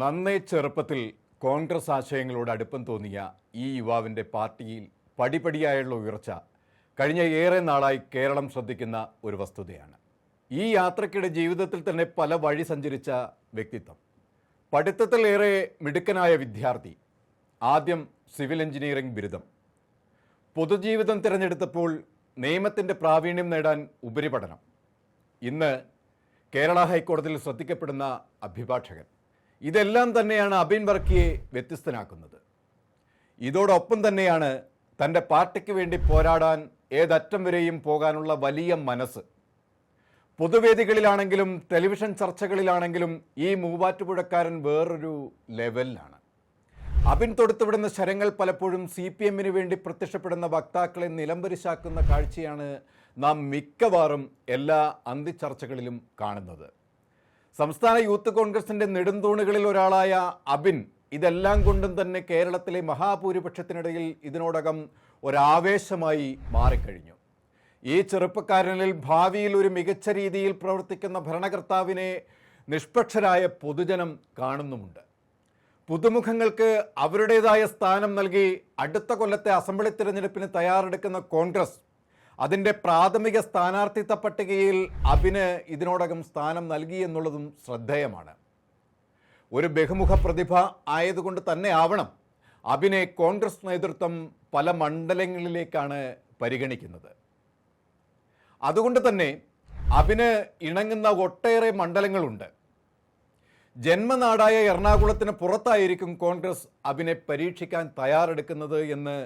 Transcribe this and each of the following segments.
നന്നേ ചെറുപ്പത്തിൽ കോൺഗ്രസ് ആശയങ്ങളോട് അടുപ്പം തോന്നിയ ഈ യുവാവിൻ്റെ പാർട്ടിയിൽ പടിപടിയായുള്ള ഉയർച്ച കഴിഞ്ഞ ഏറെ നാളായി കേരളം ശ്രദ്ധിക്കുന്ന ഒരു വസ്തുതയാണ്. ഈ യാത്രയ്ക്കിടെ ജീവിതത്തിൽ തന്നെ പല വഴി സഞ്ചരിച്ച വ്യക്തിത്വം. പഠിത്തത്തിലേറെ മിടുക്കനായ വിദ്യാർത്ഥി, ആദ്യം സിവിൽ എഞ്ചിനീയറിംഗ് ബിരുദം. പൊതുജീവിതം തിരഞ്ഞെടുത്തപ്പോൾ നിയമത്തിൻ്റെ പ്രാവീണ്യം നേടാൻ ഉപരിപഠനം. ഇന്ന് കേരള ഹൈക്കോടതിയിൽ ശ്രദ്ധിക്കപ്പെടുന്ന അഭിഭാഷകൻ. ഇതെല്ലാം തന്നെയാണ് അബിൻ വർക്കിയെ വ്യത്യസ്തനാക്കുന്നത്. ഇതോടൊപ്പം തന്നെയാണ് തൻ്റെ പാർട്ടിക്ക് വേണ്ടി പോരാടാൻ ഏതറ്റം വരെയും പോകാനുള്ള വലിയ മനസ്സ്. പൊതുവേദികളിലാണെങ്കിലും ടെലിവിഷൻ ചർച്ചകളിലാണെങ്കിലും ഈ മൂവാറ്റുപുഴക്കാരൻ വേറൊരു ലെവലിലാണ്. അബിൻ തൊടുത്തുവിടുന്ന ശരങ്ങൾ പലപ്പോഴും CPM വേണ്ടി പ്രത്യക്ഷപ്പെടുന്ന വക്താക്കളെ നിലംപരിശാക്കുന്ന കാഴ്ചയാണ് നാം മിക്കവാറും എല്ലാ അന്തിച്ചർച്ചകളിലും കാണുന്നത്. സംസ്ഥാന യൂത്ത് കോൺഗ്രസിൻ്റെ നെടുന്തൂണുകളിൽ ഒരാളായ അബിൻ ഇതെല്ലാം കൊണ്ടും തന്നെ കേരളത്തിലെ മഹാഭൂരിപക്ഷത്തിനിടയിൽ ഇതിനോടകം ഒരാവേശമായി മാറിക്കഴിഞ്ഞു. ഈ ചെറുപ്പക്കാരനിൽ ഭാവിയിൽ ഒരു മികച്ച രീതിയിൽ പ്രവർത്തിക്കുന്ന ഭരണകർത്താവിനെ നിഷ്പക്ഷരായ പൊതുജനം കാണുന്നുമുണ്ട്. പുതുമുഖങ്ങൾക്ക് അവരുടേതായ സ്ഥാനം നൽകി അടുത്ത കൊല്ലത്തെ അസംബ്ലി തിരഞ്ഞെടുപ്പിന് തയ്യാറെടുക്കുന്ന കോൺഗ്രസ് അതിൻ്റെ പ്രാഥമിക സ്ഥാനാർത്ഥിത്വ പട്ടികയിൽ അബിന് ഇതിനോടകം സ്ഥാനം നൽകി എന്നുള്ളതും ശ്രദ്ധേയമാണ്. ഒരു ബഹുമുഖ പ്രതിഭ ആയതുകൊണ്ട് തന്നെ ആവണം അബിനെ കോൺഗ്രസ് നേതൃത്വം പല മണ്ഡലങ്ങളിലേക്കാണ് പരിഗണിക്കുന്നത്. അതുകൊണ്ട് തന്നെ അബിന് ഇണങ്ങുന്ന ഒട്ടേറെ മണ്ഡലങ്ങളുണ്ട്. ജന്മനാടായ എറണാകുളത്തിന് പുറത്തായിരിക്കും കോൺഗ്രസ് അബിനെ പരീക്ഷിക്കാൻ തയ്യാറെടുക്കുന്നത് എന്ന്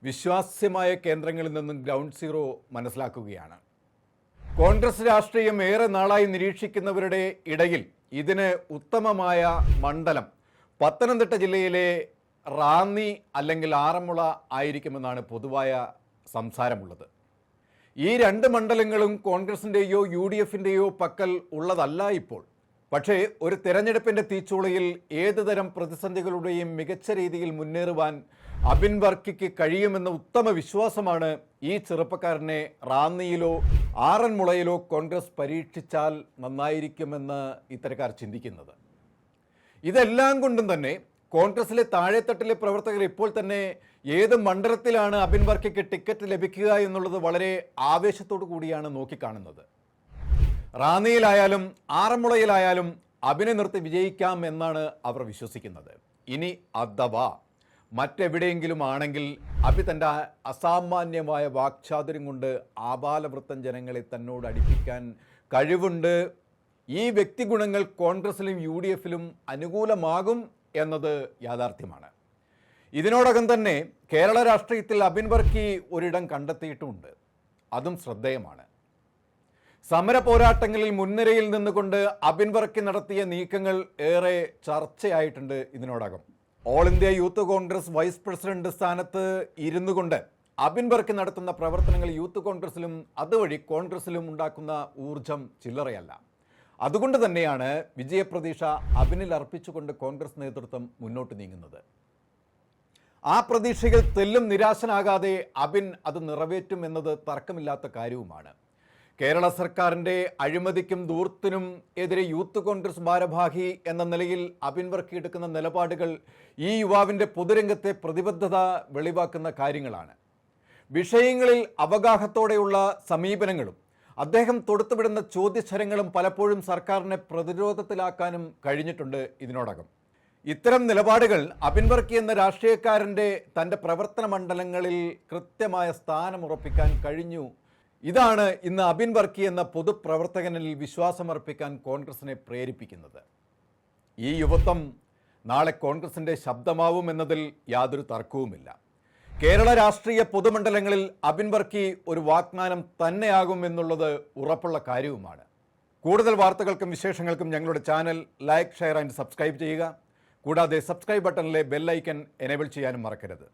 വിശ്വാസ്യമായ കേന്ദ്രങ്ങളിൽ നിന്നും ഗ്രൗണ്ട് സീറോ മനസ്സിലാക്കുകയാണ്. കോൺഗ്രസ് രാഷ്ട്രീയം ഏറെ നാളായി നിരീക്ഷിക്കുന്നവരുടെ ഇടയിൽ ഇതിന് ഉത്തമമായ മണ്ഡലം പത്തനംതിട്ട ജില്ലയിലെ റാന്നി അല്ലെങ്കിൽ ആറന്മുള ആയിരിക്കുമെന്നാണ് പൊതുവായ സംസാരമുള്ളത്. ഈ രണ്ട് മണ്ഡലങ്ങളും കോൺഗ്രസിൻ്റെയോ UDFിൻ്റെയോ പക്കൽ ഉള്ളതല്ല ഇപ്പോൾ. പക്ഷേ ഒരു തെരഞ്ഞെടുപ്പിൻ്റെ തീച്ചൂളയിൽ ഏതുതരം പ്രതിസന്ധികളുടെയും മികച്ച രീതിയിൽ മുന്നേറുവാൻ അബിൻ വർക്കിക്ക് കഴിയുമെന്ന ഉത്തമ വിശ്വാസമാണ് ഈ ചെറുപ്പക്കാരനെ റാന്നിയിലോ ആറന്മുളയിലോ കോൺഗ്രസ് പരീക്ഷിച്ചാൽ നന്നായിരിക്കുമെന്ന് ഇത്തരക്കാർ ചിന്തിക്കുന്നത്. ഇതെല്ലാം കൊണ്ടും തന്നെ കോൺഗ്രസിലെ താഴെത്തട്ടിലെ പ്രവർത്തകർ ഇപ്പോൾ തന്നെ ഏത് മണ്ഡലത്തിലാണ് അബിൻ വർക്കിക്ക് ടിക്കറ്റ് ലഭിക്കുക എന്നുള്ളത് വളരെ ആവേശത്തോടു കൂടിയാണ് നോക്കിക്കാണുന്നത്. റാന്നിയിലായാലും ആറന്മുളയിലായാലും അബിനെ നിർത്തി വിജയിക്കാം എന്നാണ് അവർ വിശ്വസിക്കുന്നത്. ഇനി അഥവാ മറ്റെവിടെയെങ്കിലും ആണെങ്കിൽ അബി തൻ്റെ അസാമാന്യമായ വാക്ചാതുര്യം കൊണ്ട് ആബാലവൃത്തം ജനങ്ങളെ തന്നോട് അടുപ്പിക്കാൻ കഴിവുണ്ട്. ഈ വ്യക്തിഗുണങ്ങൾ കോൺഗ്രസിലും UDFിലും അനുകൂലമാകും എന്നത് യാഥാർത്ഥ്യമാണ്. ഇതിനോടകം തന്നെ കേരള രാഷ്ട്രീയത്തിൽ അബിൻ വർക്കി ഒരിടം കണ്ടെത്തിയിട്ടുമുണ്ട്. അതും ശ്രദ്ധേയമാണ്. സമര പോരാട്ടങ്ങളിൽ മുൻനിരയിൽ നിന്നുകൊണ്ട് അബിൻ വർക്കി നടത്തിയ നീക്കങ്ങൾ ഏറെ ചർച്ചയായിട്ടുണ്ട്. ഇതിനോടകം all India youth Congress vice president സ്ഥാനത്ത് ഇരുന്നു കൊണ്ട് അബിൻ വർക്കി നടത്തുന്ന പ്രവർത്തനങ്ങൾ യൂത്ത് കോൺഗ്രസിലും അതുവഴി കോൺഗ്രസിലും ഉണ്ടാക്കുന്ന ഊർജം ചില്ലറയല്ല. അതുകൊണ്ട് തന്നെയാണ് വിജയപ്രതീക്ഷ അബിനിൽ അർപ്പിച്ചുകൊണ്ട് കോൺഗ്രസ് നേതൃത്വം മുന്നോട്ട് നീങ്ങുന്നത്. ആ പ്രതീക്ഷകൾ തെല്ലും നിരാശനാകാതെ അബിൻ അത് നിറവേറ്റും എന്നത് തർക്കമില്ലാത്ത കാര്യവുമാണ്. കേരള സർക്കാരിൻ്റെ അഴിമതിക്കും ധൂർത്തിനും എതിരെ യൂത്ത് കോൺഗ്രസ് ഭാരവാഹി എന്ന നിലയിൽ അബിൻ വർക്കി എടുക്കുന്ന നിലപാടുകൾ ഈ യുവാവിൻ്റെ പൊതുരംഗത്തെ പ്രതിബദ്ധത വെളിവാക്കുന്ന കാര്യങ്ങളാണ്. വിഷയങ്ങളിൽ അവഗാഹത്തോടെയുള്ള സമീപനങ്ങളും അദ്ദേഹം തൊടുത്തുവിടുന്ന ചോദ്യശരങ്ങളും പലപ്പോഴും സർക്കാരിനെ പ്രതിരോധത്തിലാക്കാനും കഴിഞ്ഞിട്ടുണ്ട് ഇതിനോടകം. ഇത്തരം നിലപാടുകൾ അബിൻ വർക്കി എന്ന രാഷ്ട്രീയക്കാരൻ്റെ തൻ്റെ പ്രവർത്തന മണ്ഡലങ്ങളിൽ കൃത്യമായ സ്ഥാനമുറപ്പിക്കാൻ കഴിഞ്ഞു. ഇതാണ് ഇന്ന് അബിൻ വർക്കി എന്ന പൊതുപ്രവർത്തകനിൽ വിശ്വാസമർപ്പിക്കാൻ കോൺഗ്രസിനെ പ്രേരിപ്പിക്കുന്നത്. ഈ യുവത്വം നാളെ കോൺഗ്രസിൻ്റെ ശബ്ദമാവും എന്നതിൽ യാതൊരു തർക്കവുമില്ല. കേരള രാഷ്ട്രീയ പൊതുമണ്ഡലങ്ങളിൽ അബിൻ വർക്കി ഒരു വാഗ്ദാനം തന്നെയാകും എന്നുള്ളത് ഉറപ്പുള്ള കാര്യവുമാണ്. കൂടുതൽ വാർത്തകൾക്കും വിശേഷങ്ങൾക്കും ഞങ്ങളുടെ channel like, share and subscribe ചെയ്യുക. കൂടാതെ സബ്സ്ക്രൈബ് ബട്ടണിലെ ബെൽ ഐക്കൺ എനേബിൾ ചെയ്യാനും മറക്കരുത്.